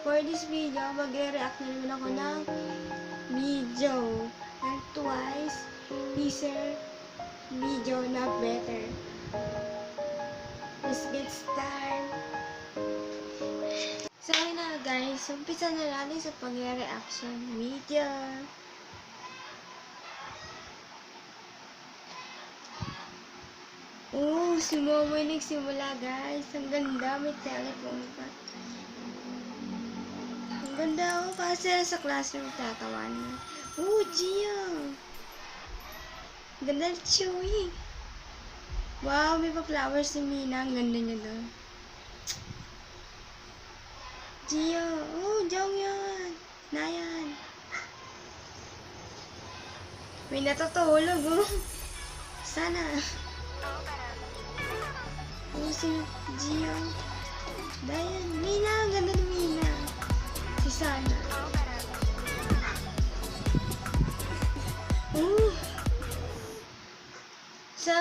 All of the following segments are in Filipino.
For this video, magre-react na naman ako ng video ng Twice teaser video na Better. Let's get started. So, ayun na guys. Umpisa na natin sa pagre-reaction video. Oh, si Momoy nagsimula guys. Ang ganda, may telephone pa. Ang ganda ako kasi sa classroom tatawan. Oh, Gia! Ang ganda ng Chewy. Wow, may pa-flowers si Mina. Ang ganda niya doon. Gia! Oh, Jonghyun! Nayan! May natutulog oh. Sana. Oh, si Gia. Dayan. Mina! Ang ganda ni Mina. Si Sana. So,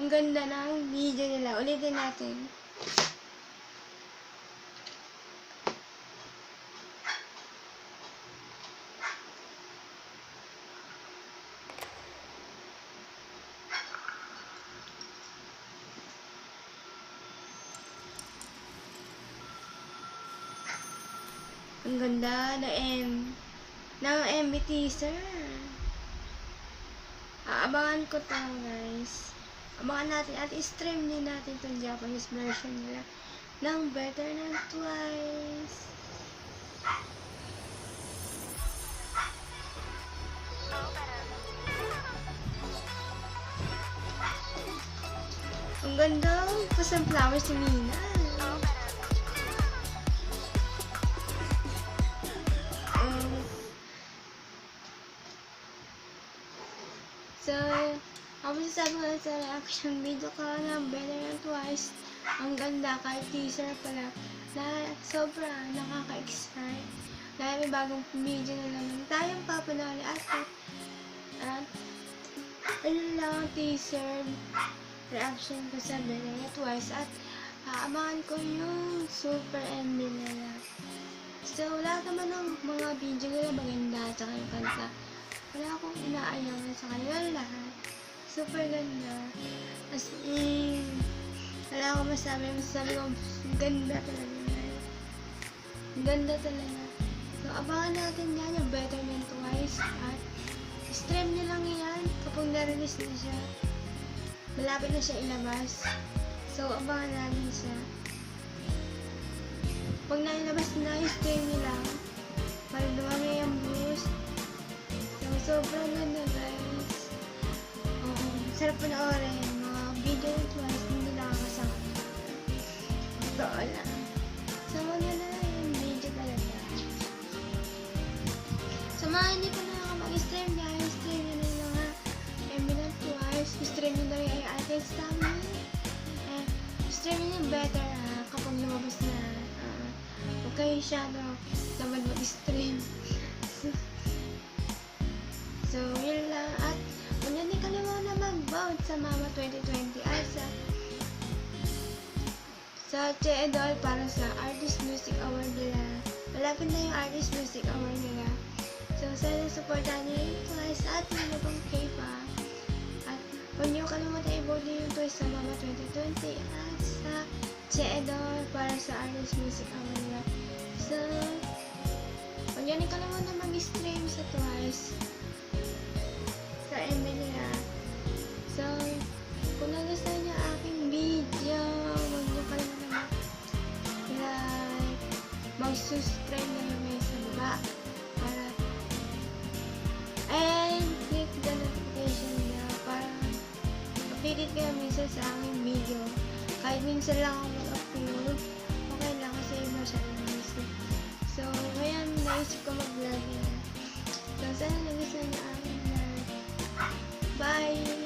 ang ganda ng video nila. Ulitin natin. Ang ganda ng MV teaser. Aabangan ko to guys. Abangan natin at i-stream din natin itong Japanese version nila ng Better ng Twice. Ang ganda. Pasang flowers si Mina. So, ako masasabi ko sa reaction video ko ng Better ng Twice. Ang ganda kahit teaser pala. Sobra nakaka-excite. Dahil may bagong video na naman tayong papanali at ano lang teaser reaction ko sa Better ng Twice at aabangan ko yung super ending nila. So, lahat naman ng mga video nila maganda at saka yung kanta. Wala akong inaayawan sa kanila lahat. Super ganda. As in, wala akong masabi ko, ganda talaga. Ganda talaga. So, abangan natin yan yung Better ng Twice. At stream nyo lang yan kapag na-release na siya. Malapit na siya ilabas. So, abangan natin siya. Pag nailabas na, stream nyo lang. Para dumami yung boost. Sobrang ganda guys. Sarap panoorin. Mga video ng Twice hindi nakakasama. Totoo lang. So maganda na yung video talaga. So mga hindi pa nakakapag-stream guys, stream nyo na yung mga MV ng Twice. Stream nyo na rin ay artist namin. Stream nyo yung Better kapag lumabas na. Huwag kayo shadow naman mag-stream. So, yun lang. At kung hindi kalimutan na mag-vote sa Mama 2020 at sa Che-Idol para sa Artist Music Award nila. Malapit na yung Artist Music Award nila. So, sana supportan nyo yung Twice at yung ibang K-pop. At kung nyo kalimutan i-vote nyo yung Twice sa Mama 2020 at sa Che-Idol para sa Artist Music Award nila. So, kung nyo hindi kalimutan mag-stream sa Twice sa MV nila. So, kung nagustuhan niyo aking video, huwag niyo kalimutan like, mag-subscribe na yung sa baba para and click the notification bell para updated kayo minsan sa aking video. Kahit minsan lang ako mag-upload, okay lang kasi masyadong busy. So, ngayon naisip ko mag-vlog na. So, sana nagustuhan niyo aking vlog. Bye!